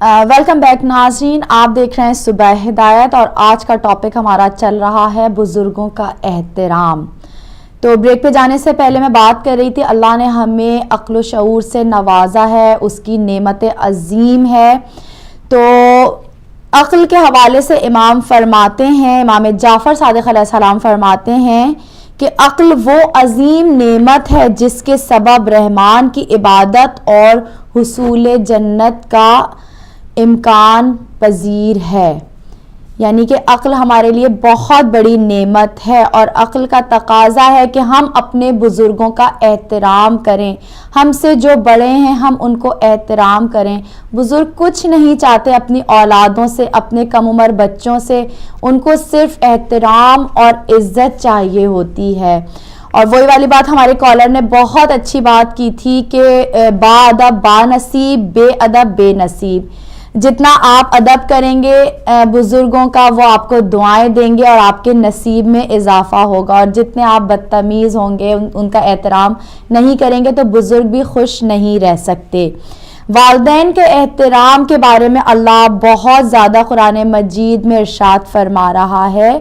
Welcome back ناظرین، آپ دیکھ رہے ہیں صبح ہدایت اور آج کا ٹاپک ہمارا چل رہا ہے بزرگوں کا احترام۔ تو بریک پہ جانے سے پہلے میں بات کر رہی تھی، اللہ نے ہمیں عقل و شعور سے نوازا ہے، اس کی نعمت عظیم ہے۔ تو عقل کے حوالے سے امام فرماتے ہیں، امام جعفر صادق علیہ السلام فرماتے ہیں کہ عقل وہ عظیم نعمت ہے جس کے سبب رحمان کی عبادت اور حصول جنت کا امکان پذیر ہے۔ یعنی کہ عقل ہمارے لیے بہت بڑی نعمت ہے اور عقل کا تقاضا ہے کہ ہم اپنے بزرگوں کا احترام کریں، ہم سے جو بڑے ہیں ہم ان کو احترام کریں۔ بزرگ کچھ نہیں چاہتے اپنی اولادوں سے، اپنے کم عمر بچوں سے، ان کو صرف احترام اور عزت چاہیے ہوتی ہے۔ اور وہی والی بات ہمارے کالر نے بہت اچھی بات کی تھی کہ با ادب با نصیب، بے ادب بے نصیب۔ جتنا آپ ادب کریں گے بزرگوں کا، وہ آپ کو دعائیں دیں گے اور آپ کے نصیب میں اضافہ ہوگا، اور جتنے آپ بدتمیز ہوں گے، ان کا احترام نہیں کریں گے تو بزرگ بھی خوش نہیں رہ سکتے۔ والدین کے احترام کے بارے میں اللہ بہت زیادہ قرآن مجید میں ارشاد فرما رہا ہے،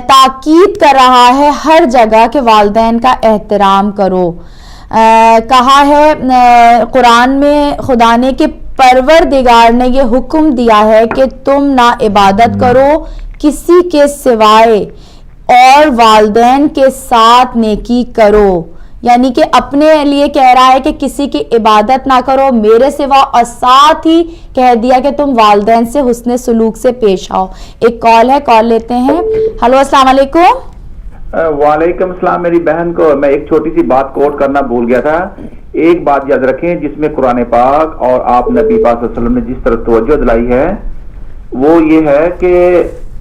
تاکید کر رہا ہے ہر جگہ کہ والدین کا احترام کرو۔ کہا ہے قرآن میں خدا نے کہ پروردگار نے یہ حکم دیا ہے کہ تم نہ عبادت کرو کسی کے سوائے اور والدین کے ساتھ نیکی کرو۔ یعنی کہ اپنے لیے کہہ رہا ہے کہ کسی کی عبادت نہ کرو میرے سوا، اور ساتھ ہی کہہ دیا کہ تم والدین سے حسن سلوک سے پیش آؤ۔ ایک کال ہے، کال لیتے ہیں۔ ہلو، السلام علیکم۔ وعلیکم السلام۔ میری بہن کو میں ایک چھوٹی سی بات کوٹ کرنا بھول گیا تھا۔ ایک بات یاد رکھیں، جس میں قرآن پاک اور آپ نبی پاک صلی اللہ علیہ وسلم نے جس طرح توجہ دلائی ہے وہ یہ ہے کہ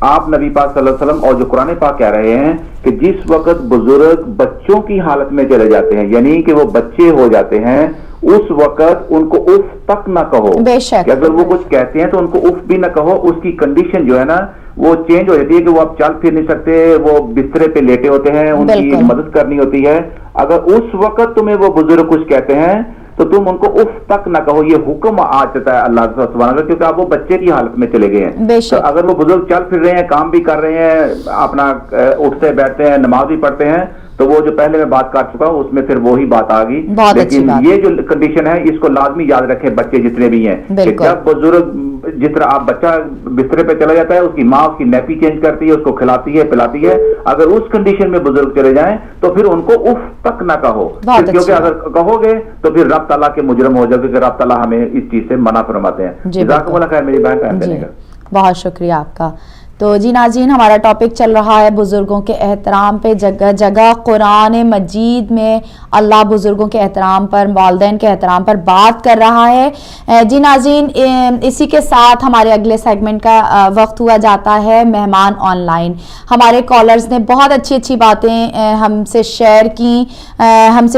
آپ نبی پاک صلی اللہ علیہ وسلم اور جو قرآن پاک کہہ رہے ہیں کہ جس وقت بزرگ بچوں کی حالت میں چلے جاتے ہیں، یعنی کہ وہ بچے ہو جاتے ہیں، اس وقت ان کو اف تک نہ کہو۔ بے شک کہ اگر وہ کچھ کہتے ہیں تو ان کو اف بھی نہ کہو۔ اس کی کنڈیشن جو ہے نا وہ چینج ہو جاتی ہے کہ وہ اب چل پھر نہیں سکتے، وہ بسترے پہ لیٹے ہوتے ہیں، ان کی مدد کرنی ہوتی ہے۔ اگر اس وقت تمہیں وہ بزرگ کچھ کہتے ہیں تو تم ان کو اف تک نہ کہو۔ یہ حکم آ جاتا ہے اللہ سبحانہ وتعالی، کیونکہ اب وہ بچے کی حالت میں چلے گئے ہیں۔ تو اگر وہ بزرگ چل پھر رہے ہیں، کام بھی کر رہے ہیں، اپنا اٹھتے بیٹھتے ہیں، نماز بھی پڑھتے ہیں، تو وہ جو پہلے میں بات کر چکا ہوں اس میں پھر وہی بات آ گئی۔ لیکن یہ جو کنڈیشن ہے اس کو لازمی یاد رکھیں بچے جتنے بھی ہیں کہ جب بزرگ، جس طرح آپ بچہ بسترے پہ چلا جاتا ہے، اس کی ماں اس کی نیپی چینج کرتی ہے، اس کو کھلاتی ہے پلاتی ہے، اگر اس کنڈیشن میں بزرگ چلے جائیں تو پھر ان کو اف تک نہ کہو، کیونکہ اگر کہو گے تو پھر رب تعالیٰ کے مجرم ہو جاؤ گے، کہ رب تعالیٰ ہمیں اس چیز سے منع فرماتے ہیں۔ جزاکم اللہ خیر میری بہن کا دینے کا۔ بہت شکریہ آپ کا۔ تو جی ناظرین، ہمارا ٹاپک چل رہا ہے بزرگوں کے احترام پہ۔ جگہ جگہ قرآن مجید میں اللہ بزرگوں کے احترام پر، والدین کے احترام پر بات کر رہا ہے۔ جی ناظرین، اسی کے ساتھ ہمارے اگلے سیگمنٹ کا وقت ہوا جاتا ہے مہمان آن لائن۔ ہمارے کالرز نے بہت اچھی اچھی باتیں ہم سے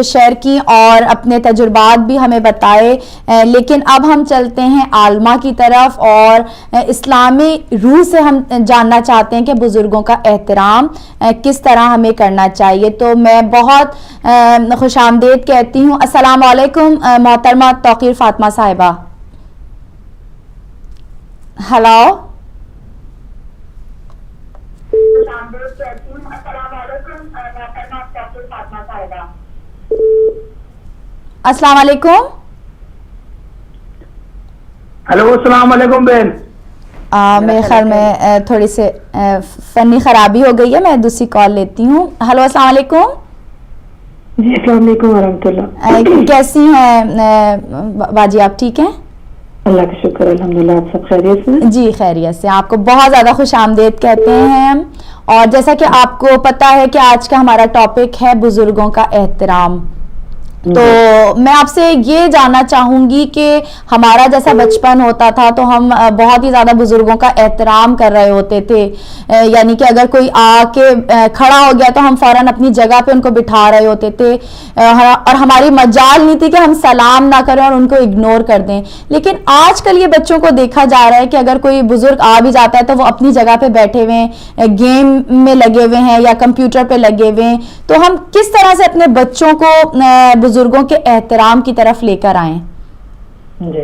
شیئر کی اور اپنے تجربات بھی ہمیں بتائے، لیکن اب ہم چلتے ہیں عالمہ کی طرف اور اسلامی روح سے ہم جاننا چاہتے ہیں کہ بزرگوں کا احترام کس طرح ہمیں کرنا چاہیے۔ تو میں بہت خوش آمدید کہتی ہوں۔ السلام علیکم محترمہ توقیر فاطمہ صاحبہ۔ ہلو، السلام علیکم۔ ہلو، السلام علیکم بہن۔ میرے خیال میں تھوڑی سی فنی خرابی ہو گئی ہے، میں دوسری کال لیتی ہوں۔ ہلو، السلام علیکم۔ جی السلام علیکم ورحمۃ اللہ۔ کیسی ہیں باجی، آپ ٹھیک ہیں؟ اللہ کا شکر الحمدللہ، آپ سب خیریت سے؟ جی خیریت سے۔ آپ کو بہت زیادہ خوش آمدید کہتے ہیں ہم، اور جیسا کہ آپ کو پتہ ہے کہ آج کا ہمارا ٹاپک ہے بزرگوں کا احترام۔ تو میں آپ سے یہ جاننا چاہوں گی کہ ہمارا جیسا بچپن ہوتا تھا تو ہم بہت ہی زیادہ بزرگوں کا احترام کر رہے ہوتے تھے، یعنی کہ اگر کوئی آ کے کھڑا ہو گیا تو ہم فوراً اپنی جگہ پہ ان کو بٹھا رہے ہوتے تھے، اور ہماری مجال نہیں تھی کہ ہم سلام نہ کریں اور ان کو اگنور کر دیں۔ لیکن آج کل یہ بچوں کو دیکھا جا رہا ہے کہ اگر کوئی بزرگ آ بھی جاتا ہے تو وہ اپنی جگہ پہ بیٹھے ہوئے ہیں، گیم میں لگے ہوئے ہیں یا کمپیوٹر پہ لگے ہوئے ہیں۔ تو ہم کس طرح سے اپنے بچوں کو بزرگوں کے احترام کی طرف لے کر آئیں؟ جی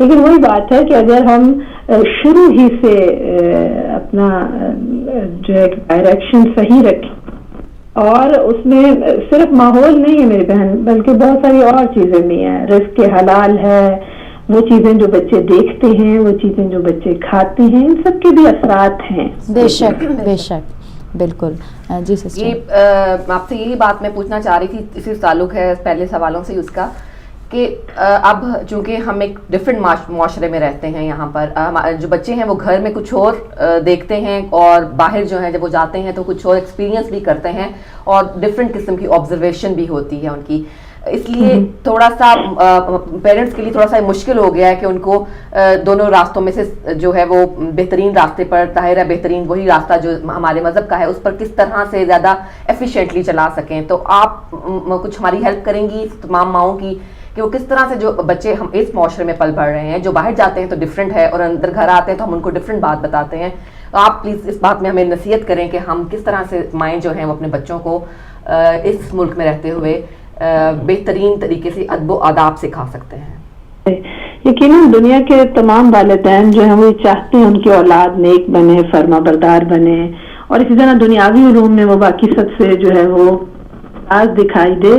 لیکن وہی بات ہے کہ اگر ہم شروع ہی سے اپنا جو ہے ڈائریکشن صحیح رکھیں، اور اس میں صرف ماحول نہیں ہے میری بہن، بلکہ بہت ساری اور چیزیں بھی ہیں، رزق حلال ہے، وہ چیزیں جو بچے دیکھتے ہیں، وہ چیزیں جو بچے کھاتے ہیں، ان سب کے بھی اثرات ہیں. بے شک بے شک، بالکل. جی سسٹر. یہ آپ سے یہی بات میں پوچھنا چاہ رہی تھی، اسی تعلق ہے پہلے سوالوں سے اس کا، کہ اب چونکہ ہم ایک ڈفرینٹ معاشرے میں رہتے ہیں، یہاں پر جو بچے ہیں وہ گھر میں کچھ اور دیکھتے ہیں، اور باہر جو ہے جب وہ جاتے ہیں تو کچھ اور ایکسپیرینس بھی کرتے ہیں، اور ڈفرینٹ قسم کی آبزرویشن بھی ہوتی ہے ان کی. اس لیے تھوڑا سا پیرنٹس کے لیے تھوڑا سا مشکل ہو گیا ہے کہ ان کو دونوں راستوں میں سے جو ہے وہ بہترین راستے پر، ظاہر ہے بہترین وہی راستہ جو ہمارے مذہب کا ہے، اس پر کس طرح سے زیادہ ایفیشینٹلی چلا سکیں. تو آپ کچھ ہماری ہیلپ کریں گی تمام ماؤں کی کہ وہ کس طرح سے، جو بچے ہم اس معاشرے میں پل بڑھ رہے ہیں، جو باہر جاتے ہیں تو ڈفرینٹ ہے اور اندر گھر آتے ہیں تو ہم ان کو ڈفرینٹ بات بتاتے ہیں، تو آپ پلیز اس بات میں ہمیں نصیحت کریں کہ ہم کس طرح سے مائیں جو ہیں وہ اپنے بچوں کو اس ملک میں رہتے ہوئے بہترین طریقے سے ادب و آداب سکھا سکتے ہیں. یقیناً دنیا کے تمام والدین جو ہیں وہ چاہتے ہیں ان کی اولاد نیک بنے، فرما بردار بنے، اور اسی طرح دنیاوی علوم میں وہ باقی سب سے جو ہے وہ آج دکھائی دے.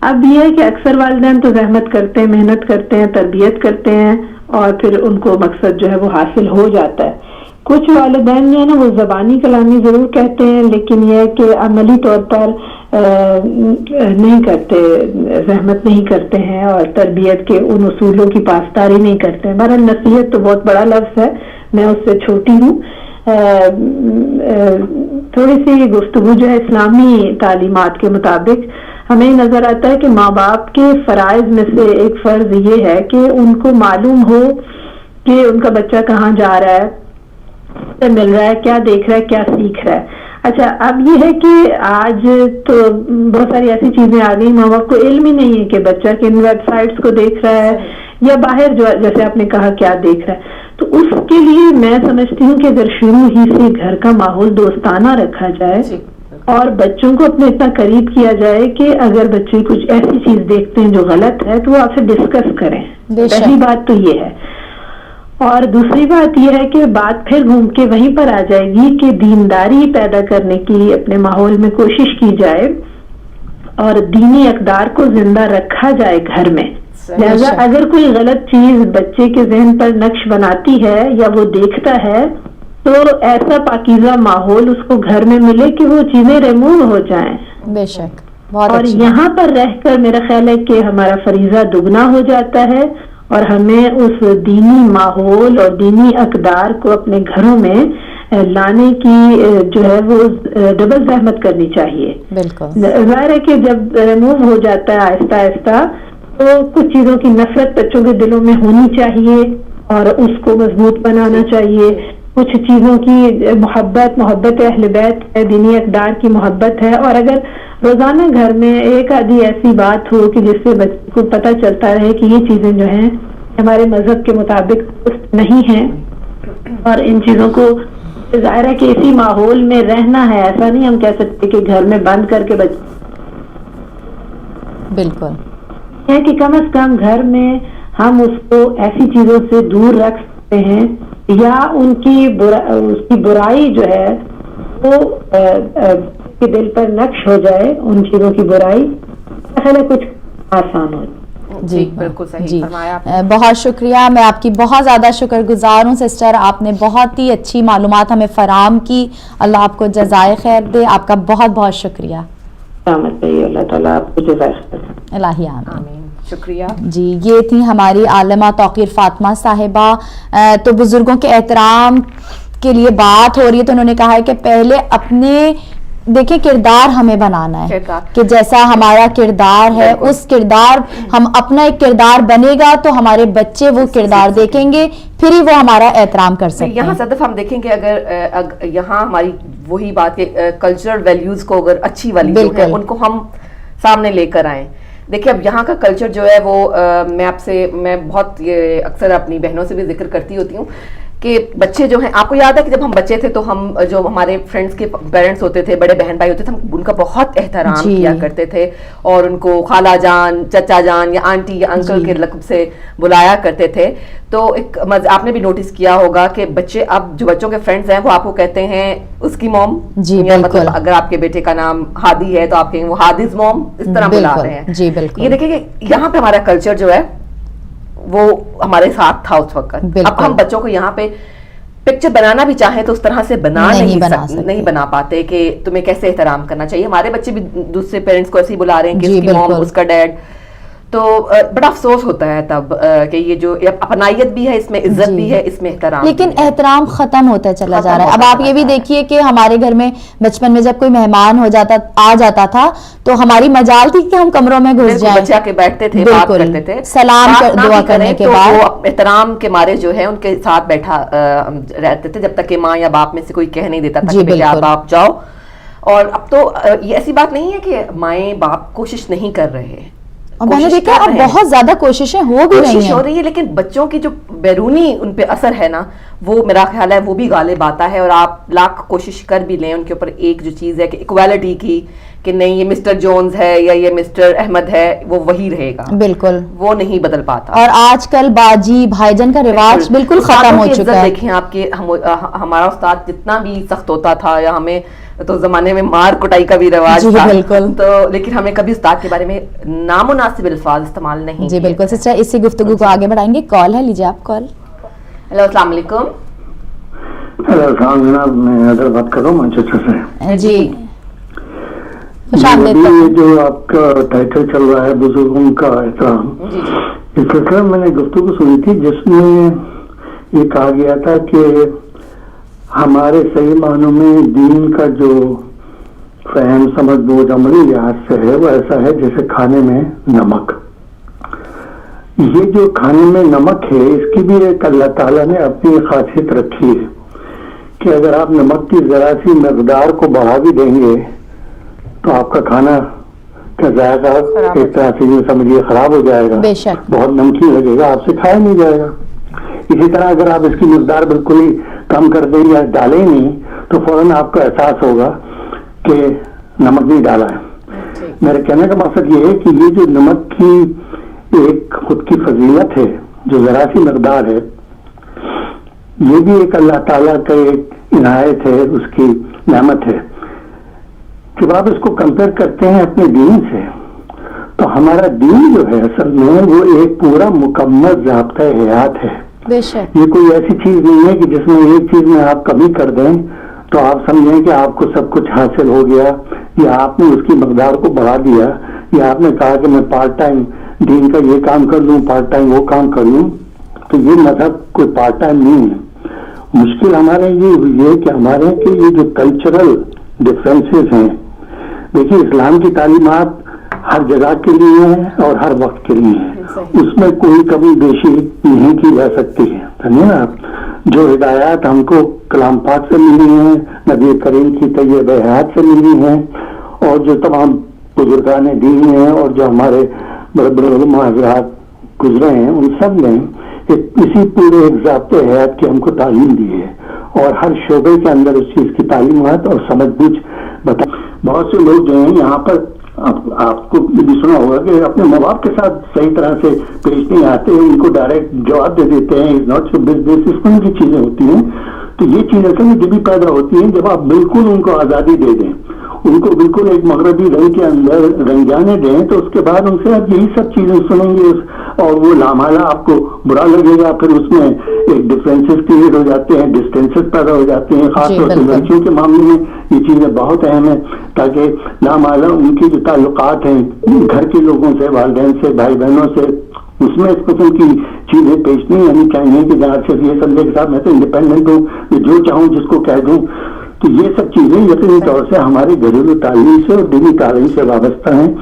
اب یہ ہے کہ اکثر والدین تو زحمت کرتے ہیں، محنت کرتے ہیں، تربیت کرتے ہیں، اور پھر ان کو مقصد جو ہے وہ حاصل ہو جاتا ہے. کچھ والدین جو ہے نا وہ زبانی کلامی ضرور کہتے ہیں، لیکن یہ ہے کہ عملی طور پر نہیں کرتے، زحمت نہیں کرتے ہیں، اور تربیت کے ان اصولوں کی پاسداری نہیں کرتے ہیں. بہرحال نصیحت تو بہت بڑا لفظ ہے، میں اس سے چھوٹی ہوں. تھوڑی سی گفتگو جو ہے اسلامی تعلیمات کے مطابق ہمیں نظر آتا ہے کہ ماں باپ کے فرائض میں سے ایک فرض یہ ہے کہ ان کو معلوم ہو کہ ان کا بچہ کہاں جا رہا ہے، کیا مل رہا ہے، کیا دیکھ رہا ہے، کیا سیکھ رہا ہے. اچھا، اب یہ ہے کہ آج تو بہت ساری ایسی چیزیں آ گئی، ماں باپ کو علم ہی نہیں ہے کہ بچہ کن ویب سائٹس کو دیکھ رہا ہے یا باہر جو جیسے آپ نے کہا کیا دیکھ رہا ہے. تو اس کے لیے میں سمجھتی ہوں کہ اگر شروع ہی سے گھر کا ماحول دوستانہ رکھا جائے اور بچوں کو اپنے اتنا قریب کیا جائے کہ اگر بچے کچھ ایسی چیز دیکھتے ہیں جو غلط ہے تو وہ آپ سے ڈسکس کریں. پہلی بات تو یہ ہے. اور دوسری بات یہ ہے کہ بات پھر گھوم کے وہیں پر آ جائے گی کہ دینداری پیدا کرنے کی اپنے ماحول میں کوشش کی جائے اور دینی اقدار کو زندہ رکھا جائے گھر میں. لہذا اگر کوئی غلط چیز بچے کے ذہن پر نقش بناتی ہے یا وہ دیکھتا ہے تو ایسا پاکیزہ ماحول اس کو گھر میں ملے کہ وہ چیزیں ریموو ہو جائیں. بے شک. اور یہاں پر رہ کر میرا خیال ہے کہ ہمارا فریضہ دگنا ہو جاتا ہے، اور ہمیں اس دینی ماحول اور دینی اقدار کو اپنے گھروں میں لانے کی جو ہے وہ ڈبل زحمت کرنی چاہیے. بالکل. ظاہر ہے کہ جب ریموو ہو جاتا ہے آہستہ آہستہ تو کچھ چیزوں کی نفرت بچوں کے دلوں میں ہونی چاہیے اور اس کو مضبوط بنانا چاہیے. کچھ چیزوں کی محبت اہل بیت دینی اقدار کی محبت ہے، اور اگر روزانہ گھر میں ایک آدھی ایسی بات ہو کہ جس سے بچے کو پتہ چلتا رہے کہ یہ چیزیں جو ہیں ہمارے مذہب کے مطابق درست نہیں ہیں، اور ان چیزوں کو ظاہر ہے کہ اسی ماحول میں رہنا ہے. ایسا نہیں ہم کہہ سکتے کہ گھر میں بند کر کے بچے، بالکل ہے کہ کم از کم گھر میں ہم اس کو ایسی چیزوں سے دور رکھ سکتے ہیں یا ان کی اس کی برائی جو ہے وہ کے دل پر نقش ہو جائے، ان چیزوں کی برائی پہلے کچھ آسان ہو. جی بالکل صحیح جی فرمایا. بہت شکریہ. میں آپ کی بہت زیادہ شکر گزار ہوں سسٹر، آپ نے بہت ہی اچھی معلومات ہمیں فراہم کی. اللہ آپ کو جزائے خیر دے. آپ کا بہت بہت شکریہ. اللہ تعالیٰ آپ کو جزائے خیر دے. الہی آمین. شکریہ. جی، یہ تھی ہماری عالمہ توقیر فاطمہ صاحبہ. تو بزرگوں کے احترام کے لیے بات ہو رہی ہے تو انہوں نے کہا ہے کہ پہلے اپنے دیکھیں کردار ہمیں بنانا ہے کہ جیسا ہمارا کردار ہے اس کردار ہم اپنا ایک کردار بنے گا تو ہمارے بچے وہ کردار دیکھیں گے، پھر ہی وہ ہمارا احترام کر سکتے ہیں. یہاں صدف ہم دیکھیں گے اگر یہاں ہماری وہی بات کہ کلچرل ویلیوز کو اگر اچھی والی جو ہے ان کو ہم سامنے لے کر آئیں. دیکھیں اب یہاں کا کلچر جو ہے وہ میں بہت اکثر اپنی بہنوں سے بھی ذکر کرتی ہوتی ہوں کہ بچے جو ہیں, آپ کو یاد ہے کہ جب ہم بچے تھے تو ہم جو ہمارے فرینڈس کے پیرنٹس ہوتے تھے, بڑے بہن بھائی ہوتے تھے, ہم ان کا بہت احترام کیا کرتے تھے اور ان کو خالہ جان, چچا جان یا آنٹی یا انکل کے لقب سے بلایا کرتے تھے. تو ایک آپ نے بھی نوٹس کیا ہوگا کہ بچے اب جو بچوں کے فرینڈز ہیں وہ آپ کو کہتے ہیں اس کی موم, مطلب اگر آپ کے بیٹے کا نام ہادی ہے تو آپ کہیں وہ ہادیز موم, اس طرح بلا رہے ہیں. یہ دیکھیں کہ یہاں پہ ہمارا کلچر جو ہے وہ ہمارے ساتھ تھا اس وقت. اب ہم بچوں کو یہاں پہ پکچر بنانا بھی چاہیں تو اس طرح سے نہیں بنا پاتے کہ تمہیں کیسے احترام کرنا چاہیے. ہمارے بچے بھی دوسرے پیرنٹس کو ایسے ہی بلا رہے ہیں کہ اس کی موم, اس کا ڈیڈ. تو بڑا افسوس ہوتا ہے تب کہ یہ جو اپنائیت بھی ہے اس میں, عزت بھی ہے اس میں, احترام, لیکن احترام ختم ہوتا چلا جا رہا ہے. اب آپ یہ بھی دیکھیے کہ ہمارے گھر میں بچپن میں جب کوئی مہمان آ جاتا تھا تو ہماری مجال تھی کہ ہم کمروں میں گھس جائیں, بچہ کے بیٹھتے تھے, بات کرتے تھے, سلام دعا کرنے کے بعد وہ احترام کے مارے جو ہے ان کے ساتھ بیٹھا رہتے تھے جب تک کہ ماں یا باپ میں سے کوئی کہہ نہیں دیتا تھا کہ بیٹا آپ جاؤ. اور اب تو یہ ایسی بات نہیں ہے کہ مائیں باپ کوشش نہیں کر رہے, اور میں نے دیکھا اب بہت زیادہ کوششیں ہو رہی ہے, لیکن بچوں کی جو بیرونی ان پہ اثر ہے نا, وہ میرا خیال ہے وہ بھی غالب آتا ہے. اور آپ لاکھ کوشش کر بھی لیں ان کے اوپر, ایک جو چیز ہے کہ ایکوالٹی کی, کہ نہیں یہ مسٹر جونز ہے یا یہ مسٹر احمد ہے, وہ وہی رہے گا, بالکل وہ نہیں بدل پاتا. اور آج کل باجی بھائی جان کا رواج بالکل ختم ہو چکا ہے. دیکھیں آپ کے ہمارا استاد جتنا بھی سخت ہوتا تھا, یا ہمیں تو زمانے میں مار کٹائی کا بھی رواج تھا, تو لیکن ہمیں کبھی استاد کے بارے میں نامناسب الفاظ استعمال نہیں. جی بالکل سچا. اسی گفتگو کو آگے بڑھائیں گے. کال ہے, لیجیے آپ کال. ہیلو السلام علیکم. ہیلو السلام جناب, میں ادھر بات کر رہا ہوں مانچسٹر سے. جی یہ جو آپ کا ٹائٹل چل رہا ہے بزرگوں کا احترام, اس سلسلے میں نے گفتگو سنی تھی جس میں یہ کہا گیا تھا کہ ہمارے صحیح معنوں میں دین کا جو فہم سمجھ بوجھ عملی لحاظ سے ہے وہ ایسا ہے جیسے کھانے میں نمک. یہ جو کھانے میں نمک ہے اس کی بھی ایک اللہ تعالیٰ نے اپنی خاصیت رکھی ہے کہ اگر آپ نمک کی ذرا سی مقدار کو بڑھا بھی دیں گے تو آپ کا کھانا کا ذائقہ ایک طرح سے سمجھیے خراب ہو جائے گا, بہت نمکین لگے گا, آپ سے کھایا نہیں جائے گا. اسی طرح اگر آپ اس کی مقدار بالکل ہی کم کر دیں یا ڈالیں نہیں تو فوراً آپ کو احساس ہوگا کہ نمک نہیں ڈالا ہے. میرے کہنے کا مقصد یہ ہے کہ یہ جو نمک کی ایک خود کی فضیلت ہے, جو ذرا سی مقدار ہے, یہ بھی ایک اللہ تعالیٰ کا ایک عنایت ہے, اس کی نعمت ہے. جب آپ اس کو کمپیئر کرتے ہیں اپنے دین سے تو ہمارا دین جو ہے اصل میں وہ ایک پورا مکمل ضابطہ حیات ہے. یہ کوئی ایسی چیز نہیں ہے کہ جس میں ایک چیز میں آپ کمی کر دیں تو آپ سمجھیں کہ آپ کو سب کچھ حاصل ہو گیا, یا آپ نے اس کی مقدار کو بڑھا دیا, یا آپ نے کہا کہ میں پارٹ ٹائم دین کا یہ کام کر لوں, پارٹ ٹائم وہ کام کر لوں. تو یہ مذہب کوئی پارٹ ٹائم نہیں ہے. مشکل ہمارے یہ ہوئی ہے کہ ہمارے کہ یہ جو کلچرل ڈفرینسز ہیں, دیکھیے اسلام کی تعلیمات ہر جگہ کے لیے ہے اور ہر وقت کے لیے ہے, اس میں کوئی کمی بیشی نہیں کی جا سکتی ہے. سمجھے نا آپ, جو ہدایات ہم کو کلام پاک سے ملی ہیں, نبی کریم کی طیب حیات سے ملی ہیں, اور جو تمام بزرگان دین ہیں اور جو ہمارے بڑے بڑے علماء حضرات گزرے ہیں, ان سب نے اسی پورے ایک ضابطۂ حیات کی ہم کو تعلیم دی ہے, اور ہر شعبے کے اندر اس چیز کی تعلیمات اور سمجھ بوجھ بتا. بہت سے لوگ جو ہیں یہاں پر آپ کو بھی سنا ہوگا کہ اپنے ماں باپ کے ساتھ صحیح طرح سے پیش نہیں آتے, ان کو ڈائریکٹ جواب دے دیتے ہیں, از ناٹ سو بزنس, اس طرح کی چیزیں ہوتی ہیں. تو یہ چیز اصل میں جب بھی پیدا ہوتی ہیں جب آپ بالکل ان کو آزادی دے دیں, ان کو بالکل ایک مغربی رنگ کے اندر رنجانے دیں, تو اس کے بعد ان سے آپ یہی سب چیزیں سنیں گے اور وہ لامحالہ آپ کو برا لگے گا. پھر اس میں ایک ڈفرینسز کریٹ ہو جاتے ہیں, ڈسٹینسز پیدا ہو جاتے ہیں. خاص طور سے لڑکیوں کے معاملے میں یہ چیزیں بہت اہم ہیں, تاکہ لامحالہ ان کی جو تعلقات ہیں گھر کے لوگوں سے, والدین سے, بھائی بہنوں سے, اس میں اس قسم کی چیزیں پیش نہیں آنی چاہیے کہ جہاں سے یہ سمجھے کے ساتھ میں تو انڈیپینڈنٹ ہوں, جو چاہوں جس کو کہہ دوں. تو یہ سب چیزیں یقینی طور سے ہماری گھریلو تعلیم سے اور دینی تعلیم سے وابستہ ہیں.